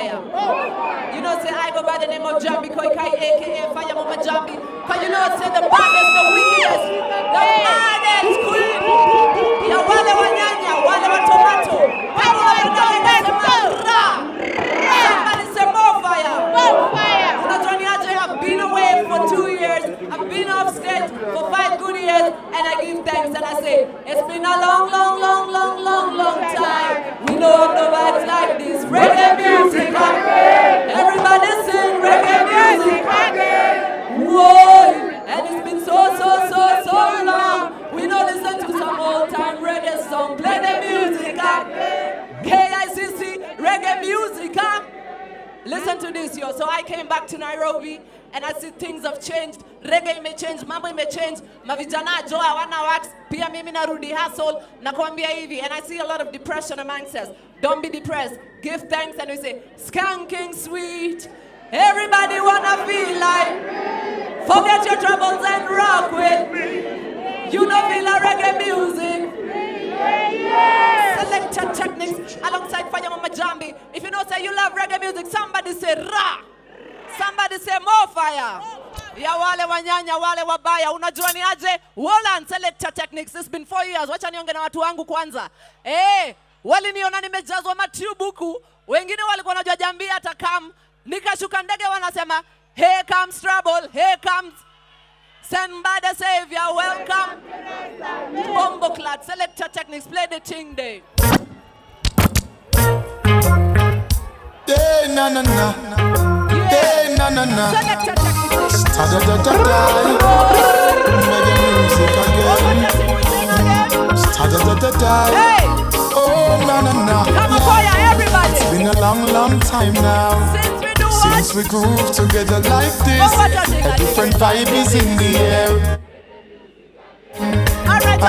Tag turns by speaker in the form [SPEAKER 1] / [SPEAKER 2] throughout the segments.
[SPEAKER 1] fire. You know, say I go by the name of Jamby, aka Fire Mama Jamby. Cause you know, say the baddest, the wickedest, the maddest queen. Ya wale wa nyanya, wale wa tomato. Somebody say more fire.
[SPEAKER 2] More fire.
[SPEAKER 1] I've been away for 2 years. I've been off stage for 5 good years, and I give thanks and I say, it's been a long, long, long, long, long, long time. We know no vibes like this. Reggae music again. Everybody sing reggae music again. Whoa! And it's been so long. We know listen to some old time reggae song. Play the music again. KICC reggae music again. Listen to this, yo. So I came back to Nairobi and I see things have changed. Reggae may change, mambo may change. Mavijana joa wana wax, pia mimi narudi hustle, nakwambia hivi. And I see a lot of depression amongst us. Don't be depressed. Give thanks and we say, skanking sweet. Everybody wanna feel like, forget your troubles and rock with me. You know feel a reggae music. Selector techniques alongside Fire Mama Jamby. If you know say you love reggae music, somebody say ra. Somebody say more fire. Ya wale wanyanya, wale wabaya. Unajua ni aje? Wolan selector techniques. It's been 4 years. Wacha niongee na watu wangu kwanza. Waliniona nimejazwa matubuku. Wengine walikuwa wanajua Jamby atakam. Nikashuka ndege wanasema, here comes trouble, here comes send by the savior, welcome. Bombo clad, selector techniques, play the thing day.
[SPEAKER 3] Day na na na, day na na na.
[SPEAKER 1] Selector techniques.
[SPEAKER 3] Da da da da da. Reggae music again. Da da da da da.
[SPEAKER 1] Hey.
[SPEAKER 3] Oh na na na.
[SPEAKER 1] Come on, fire, everybody.
[SPEAKER 3] It's been a long, long time now. Since we groove together like this, a different vibe is in the air.
[SPEAKER 1] Alright.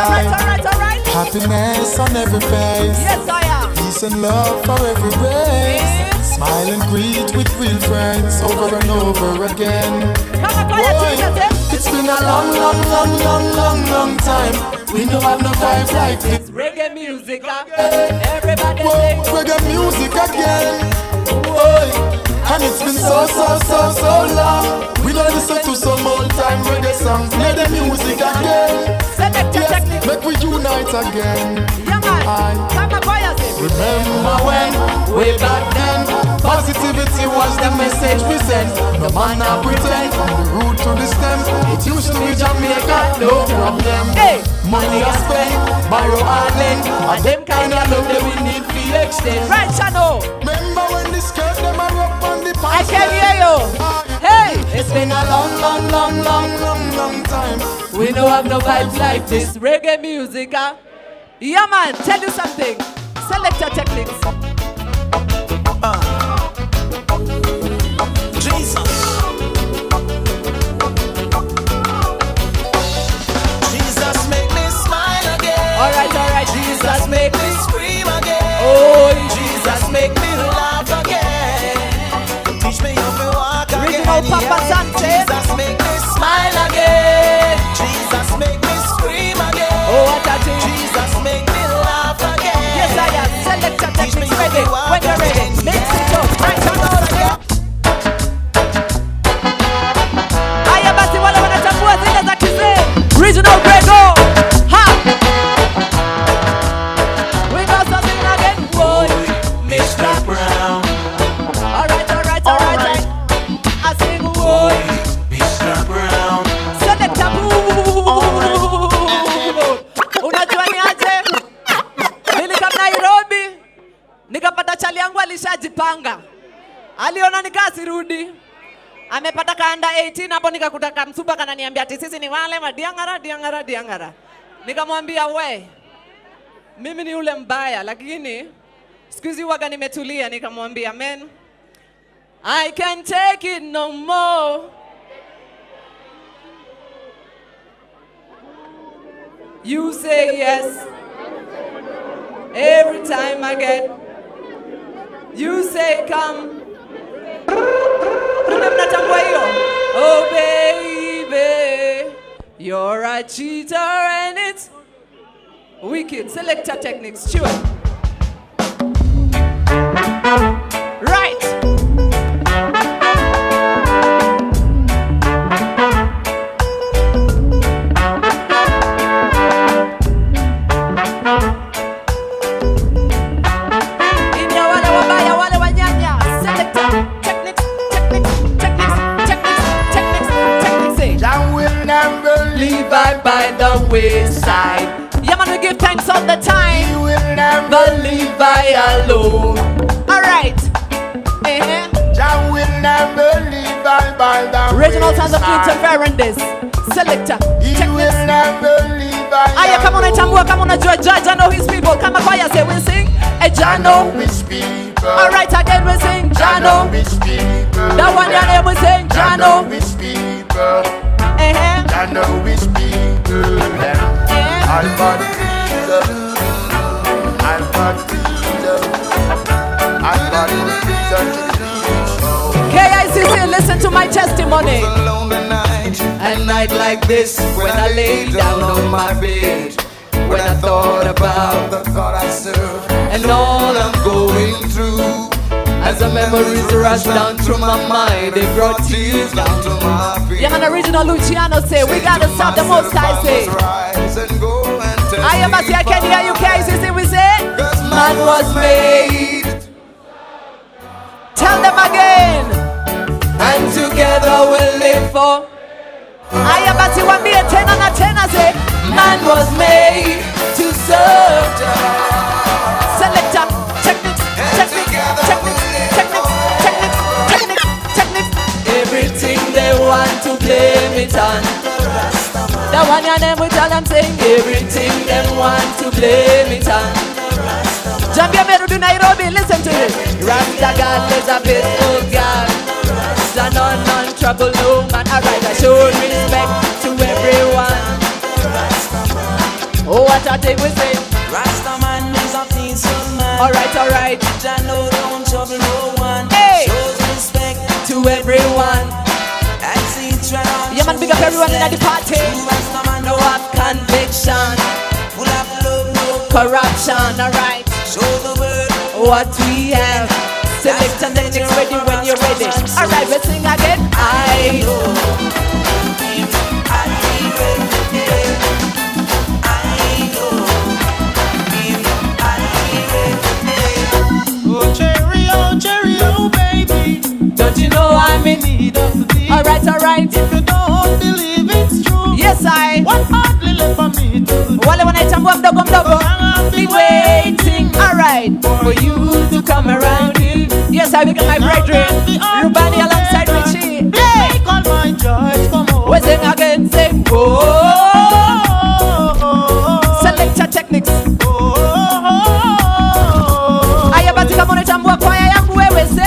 [SPEAKER 3] Happiness on every face.
[SPEAKER 1] Yes, I am.
[SPEAKER 3] Peace and love for every race. Smile and greet with real friends over and over again. It's been a long, long, long, long, long, long time. We don't have no vibe like this.
[SPEAKER 1] Reggae music, everybody sing.
[SPEAKER 3] Reggae music again. Whoa. And it's been so long. We don't listen to some old time reggae songs. Play the music again. Yes, make we unite again. Remember when, way back then, positivity was the message we sent. No man not pretend, from the root to the stem. It used to be Jamaica, no problem. Hey. Money I spend, borrow and lend, and them kind of love that we need to extend.
[SPEAKER 1] Right, Chano.
[SPEAKER 3] Remember when the skirt them are up on the pants?
[SPEAKER 1] I can hear you. Hey,
[SPEAKER 3] it's been a long time.
[SPEAKER 1] We don't have no vibes like this. Reggae music, Yeah, man, tell you something. Selector techniques.
[SPEAKER 4] Jesus. Jesus make me smile again.
[SPEAKER 1] Alright.
[SPEAKER 4] Jesus make me scream again.
[SPEAKER 1] Oh,
[SPEAKER 4] Jesus make me laugh again. Teach me how to walk again.
[SPEAKER 1] Original Papa Sanchez.
[SPEAKER 4] Jesus make me smile again. Jesus make me scream again.
[SPEAKER 1] Oh, what a thing.
[SPEAKER 4] Jesus make me laugh again.
[SPEAKER 1] Yes, I am. Selector techniques ready. When you're ready, mix it up. Right on out again. Aya basi wale wanachambua zile za kizee. Original Grego. Ha. We got something again. Boy,
[SPEAKER 4] Mr. Brown.
[SPEAKER 1] Alright. I sing boy,
[SPEAKER 4] Mr. Brown.
[SPEAKER 1] selector Unajua ni aje? Nilika Nairobi, nikapata chali yangu alishajipanga. Aliona nikasirudi. Amepata kaanda 18 hapo nikakuta kamsupa kananiambia ati sisi ni wale madiangara. Nikamwambia we, mimi ni ule mbaya lakini siku hizi waga nimetulia. Nikamwambia man, I can't take it no more. You say yes every time I get. You say come. Oh baby, you're a cheater and it's wicked. Selector techniques, sure. Right.
[SPEAKER 3] Jah will never leave I by the wayside.
[SPEAKER 1] Yeah, man, we give thanks all the time.
[SPEAKER 3] He will never leave I alone.
[SPEAKER 1] Alright.
[SPEAKER 3] Jah will never leave I by the
[SPEAKER 1] Original sounds of
[SPEAKER 3] wayside.
[SPEAKER 1] Clinton Ferrandis. Selector.
[SPEAKER 3] He will never leave I
[SPEAKER 1] Aya, come on, Tambua, come on, Judge, I know his people. Come on, choir, say, we sing. Jah know
[SPEAKER 3] his people.
[SPEAKER 1] Alright, again, we sing. Jah know
[SPEAKER 3] his people.
[SPEAKER 1] that one, your name, we sing. Jah know
[SPEAKER 3] his people. Jah know his people. Alpha Jesus. Alpha Jesus. Alpha Jesus.
[SPEAKER 1] KICC, listen to my testimony.
[SPEAKER 3] A night like this, when I lay down on my bed, when I thought about the God I serve and all I'm going through, as the memories rush down through my mind, they brought tears down to my feet.
[SPEAKER 1] Yeah, man, original Luciano say, we gotta stop the most I say. I am I can hear you, KICC, we say,
[SPEAKER 3] man was made.
[SPEAKER 1] Tell them again.
[SPEAKER 3] And together we'll live for.
[SPEAKER 1] I am at you, be a 10 and a 10, I say,
[SPEAKER 3] Man was made to serve.
[SPEAKER 1] Selector, techniques, techniques.
[SPEAKER 3] Everything they want to blame it on.
[SPEAKER 1] The one your name we tell them saying,
[SPEAKER 3] Everything they want to blame it on.
[SPEAKER 1] Jamby Merudu Nairobi, listen to this.
[SPEAKER 3] Rasta God is a peaceful God. Rasta none trouble no man. Alright, I show respect to everyone.
[SPEAKER 1] Oh, what a thing we say.
[SPEAKER 4] Rasta man is a peaceful man.
[SPEAKER 1] Alright.
[SPEAKER 4] Jah know don't trouble no one.
[SPEAKER 1] Hey.
[SPEAKER 4] Shows respect
[SPEAKER 3] To everyone.
[SPEAKER 4] as he tread on.
[SPEAKER 1] Yeah, man, big up everyone in the party.
[SPEAKER 4] Rasta man
[SPEAKER 3] No have conviction.
[SPEAKER 4] full of love, no
[SPEAKER 3] Corruption.
[SPEAKER 1] Alright.
[SPEAKER 4] show the world.
[SPEAKER 3] What we have.
[SPEAKER 1] Select and then you're ready when you're ready. Alright, let's sing again.
[SPEAKER 3] I know.
[SPEAKER 4] Oh cherry, oh baby.
[SPEAKER 3] Don't you know I'm in need of thee?
[SPEAKER 1] Alright.
[SPEAKER 4] If you don't believe it's true,
[SPEAKER 1] Yes, I.
[SPEAKER 4] what hardly left for me to do?
[SPEAKER 1] Wale when I tambo mdogo.
[SPEAKER 4] I'll
[SPEAKER 1] Be waiting. Alright.
[SPEAKER 3] For you to come around here.
[SPEAKER 1] Yes, I become my brethren. Rubani alongside Richie. Hey.
[SPEAKER 4] Make all my joys come home.
[SPEAKER 1] We sing again, sing. Oh. Selector techniques. Aya bati kama unatambua kwaya yangu wewe se.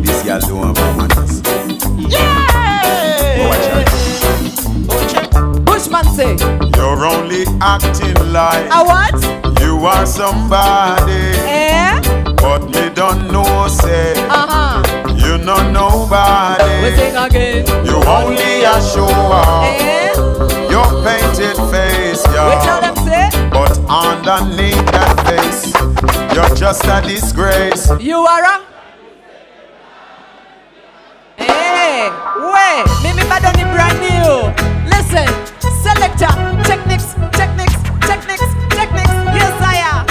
[SPEAKER 2] This girl don't have a manners.
[SPEAKER 1] Bushman say.
[SPEAKER 2] You're only acting like
[SPEAKER 1] A what?
[SPEAKER 2] you are somebody, but me don't know, say you know
[SPEAKER 1] We
[SPEAKER 2] nobody.
[SPEAKER 1] sing again.
[SPEAKER 2] You only a show off your painted face,
[SPEAKER 1] We tell
[SPEAKER 2] yeah.
[SPEAKER 1] them say.
[SPEAKER 2] But underneath that face, you're just a disgrace.
[SPEAKER 1] You are a. Hey, wait, Mimi Badoni brand new. Listen, selector, techniques. Yes, I am.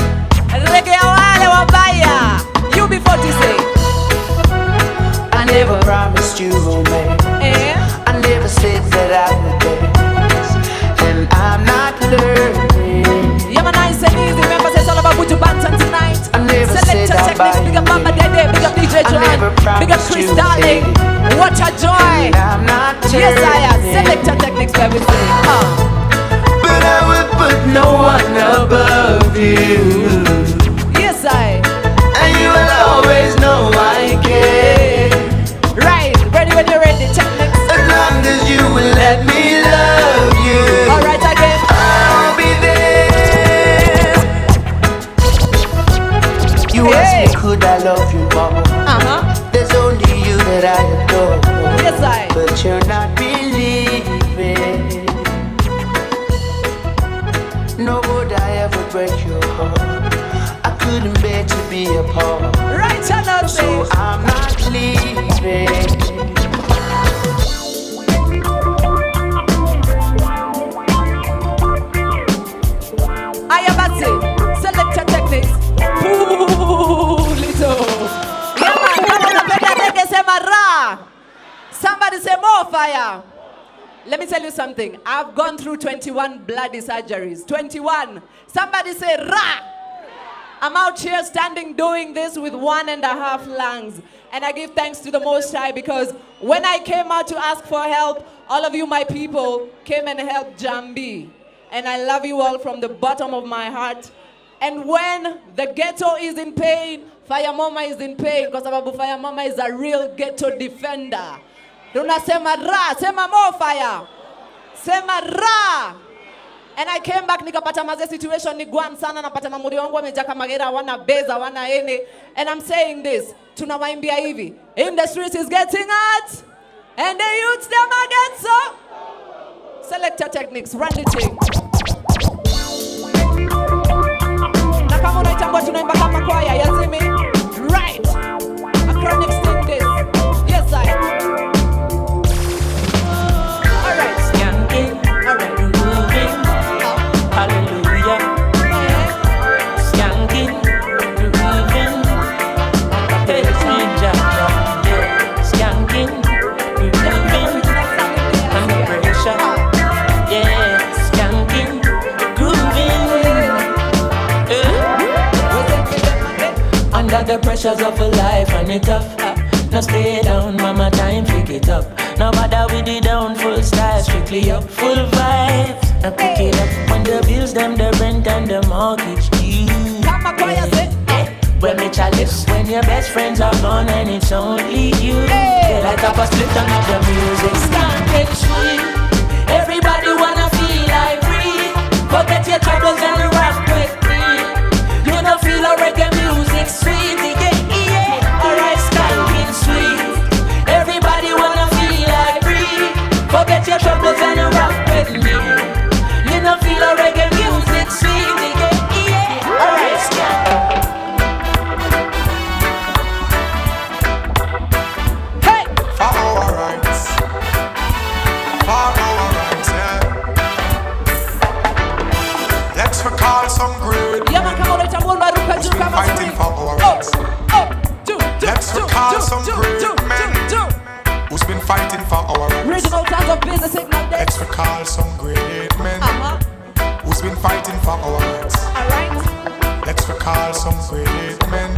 [SPEAKER 1] Reggae wale wabaya. You before to say.
[SPEAKER 5] I never promised you romance. I never said that I would dance, and I'm not learning.
[SPEAKER 1] Yeah, man, nice and easy. Remember, it's all about Buju Banton tonight.
[SPEAKER 5] I never
[SPEAKER 1] Selector
[SPEAKER 5] said I'd
[SPEAKER 1] techniques.
[SPEAKER 5] buy
[SPEAKER 1] Big up Mama Dede. Big up DJ
[SPEAKER 5] I never
[SPEAKER 1] John. Big up
[SPEAKER 5] promised
[SPEAKER 1] Chris
[SPEAKER 5] you
[SPEAKER 1] Darling.
[SPEAKER 5] anything.
[SPEAKER 1] What a joy.
[SPEAKER 5] And I'm not
[SPEAKER 1] Yes, I am.
[SPEAKER 5] turning.
[SPEAKER 1] Selector techniques, baby.
[SPEAKER 5] But I will put no one above you,
[SPEAKER 1] Yes, I.
[SPEAKER 5] and you will always know I care.
[SPEAKER 1] Right. Ready when you're ready. Techniques.
[SPEAKER 5] As long as you will let me love you,
[SPEAKER 1] All right, again.
[SPEAKER 5] I'll be there. You ask
[SPEAKER 1] Hey.
[SPEAKER 5] me, could I love you more? There's only you that I adore.
[SPEAKER 1] Yes, I.
[SPEAKER 5] But you're not believing. No, would I ever break your heart? I couldn't bear to be apart.
[SPEAKER 1] Right, and I'll say.
[SPEAKER 5] So
[SPEAKER 1] fire. Let me tell you something. I've gone through 21 bloody surgeries. 21. Somebody say, Ra! I'm out here standing doing this with 1.5 lungs. And I give thanks to the Most High because when I came out to ask for help, all of you, my people, came and helped Jamby. And I love you all from the bottom of my heart. And when the ghetto is in pain, Fire Mama is in pain because Fire Mama is a real ghetto defender. Tunasema ra, sema more fire. Sema ra. And I came back nikapata maze situation ni guan sana napata mamuri wangu wamejaka magera wana beza wana ene. And I'm saying this, tunawaimbia hivi. In the streets is getting hot. And the youths them again so. Selector techniques, run the thing. Na kama unaitambua tunaimba kama kwaya, you see me? Right. A chronic sing this. Yes I. Alright.
[SPEAKER 6] Skanking.
[SPEAKER 1] Alright.
[SPEAKER 6] Moving. Hallelujah. Skanking. Moving. Hey, skanking. Moving. Under pressure. Yeah, skanking. Grooving. Under the pressures of a life and it tough. Now stay down, mama, time pick it up. Now bother with the down, full style, strictly up, full vibes. Now pick it up when the bills, them, the rent and the mortgage due. When me chalice, when your best friends are gone and it's only you. Light up a split on of the music, stand and sweet. Everybody wanna feel like free. Forget your troubles and rock with me. You don't feel a reggae music sweet, yeah. Alright, skanking sweet. Everybody wanna feel like free. Forget your troubles and rock with me. You don't feel a reggae music sweet, yeah. Alright, skanking.
[SPEAKER 1] Hey!
[SPEAKER 2] For our rights, yeah. Let's recall some great
[SPEAKER 1] Yeah, man, come on, let's move my ruka
[SPEAKER 2] who's been fighting for our rights. Let's recall some great men who's been fighting for our rights.
[SPEAKER 1] Original plans of business signal day.
[SPEAKER 2] Let's recall some great men who's been fighting for our rights.
[SPEAKER 1] Alright.
[SPEAKER 2] Let's recall some great men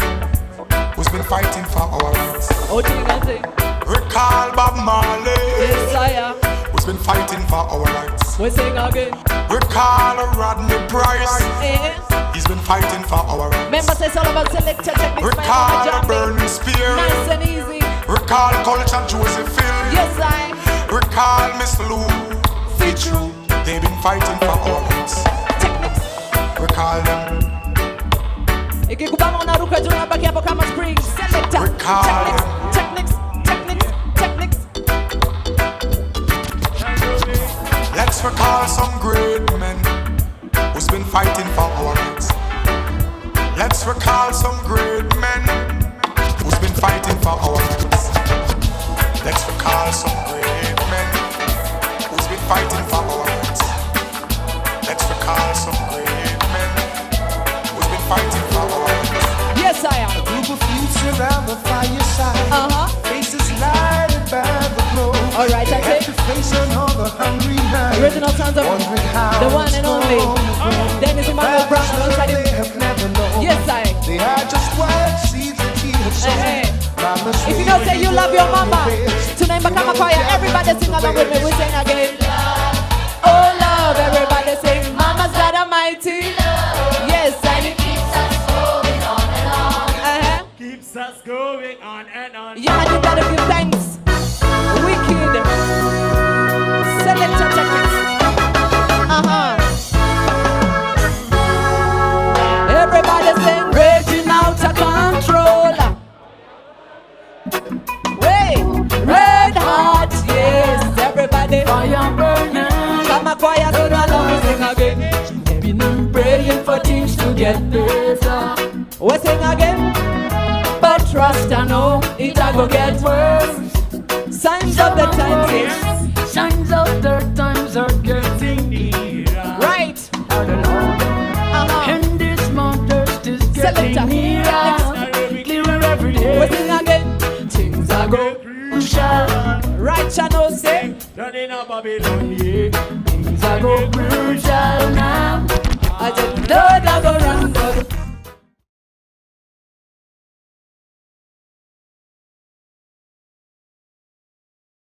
[SPEAKER 2] who's been fighting for our rights.
[SPEAKER 1] Oh, ding a thing.
[SPEAKER 2] Recall Bob Marley,
[SPEAKER 1] Yes, I am.
[SPEAKER 2] who's been fighting for our rights.
[SPEAKER 1] We sing again.
[SPEAKER 2] Recall Rodney Price,
[SPEAKER 1] Eh?
[SPEAKER 2] he's been fighting for our rights.
[SPEAKER 1] Remember, say it's all about selector techniques.
[SPEAKER 2] Recall
[SPEAKER 1] My
[SPEAKER 2] Burning Spear,
[SPEAKER 1] nice and easy.
[SPEAKER 2] recall Culture Josephine,
[SPEAKER 1] Yes, I.
[SPEAKER 2] recall Miss Lou, Fitru, they've been fighting for our rights.
[SPEAKER 1] Techniques.
[SPEAKER 2] Recall them,
[SPEAKER 1] Ikikubama unaruka juu unabaki hapo kama spring. Selector.
[SPEAKER 2] Recall.
[SPEAKER 1] Techniques.
[SPEAKER 2] let's recall some great men who's been fighting for our rights. Let's recall some great men who's been fighting for our rights. Let's recall some great men who's been fighting for our rights. Let's recall some great men who's been fighting for our rights.
[SPEAKER 1] Yes, I am.
[SPEAKER 3] A group of youths around the fireside, faces lighted by the glow.
[SPEAKER 1] All right, I
[SPEAKER 3] They
[SPEAKER 1] take
[SPEAKER 3] have to face another hungry night,
[SPEAKER 1] original sounds of
[SPEAKER 3] wondering how
[SPEAKER 1] the one
[SPEAKER 3] it's
[SPEAKER 1] and only
[SPEAKER 3] gonna go.
[SPEAKER 1] Dennis Emmanuel Brown alongside
[SPEAKER 3] They
[SPEAKER 1] him.
[SPEAKER 3] have never known.
[SPEAKER 1] Yes, I.
[SPEAKER 3] They are just wild seeds that he has sown.
[SPEAKER 1] Eh, eh.
[SPEAKER 3] Mama's
[SPEAKER 1] If you don't say you love your mama,
[SPEAKER 3] raised
[SPEAKER 1] tonight Bakama Choir, everybody sing along with me. We sing again. Oh love, everybody sing. Mama's God Almighty. Yes, and it keeps us going on and on.
[SPEAKER 7] Keeps us going on and on.
[SPEAKER 1] Yeah, you gotta give thanks. Wicked. Selector techniques. Everybody sing raging out of control. Wait, red hot, yes, everybody. Fire burning. Come a choir, so along, sing again. Been and praying for things to get better. We sing again. But trust I know it a go get worse. Signs of the times, yes.
[SPEAKER 6] Signs of the times are getting nearer.
[SPEAKER 1] Right.
[SPEAKER 6] And this month is getting
[SPEAKER 1] Selector.
[SPEAKER 6] nearer. Clearer every
[SPEAKER 1] We
[SPEAKER 6] day.
[SPEAKER 1] sing again. Things are go.
[SPEAKER 6] Crucial.
[SPEAKER 1] Right channel say.
[SPEAKER 7] Babylon, yeah.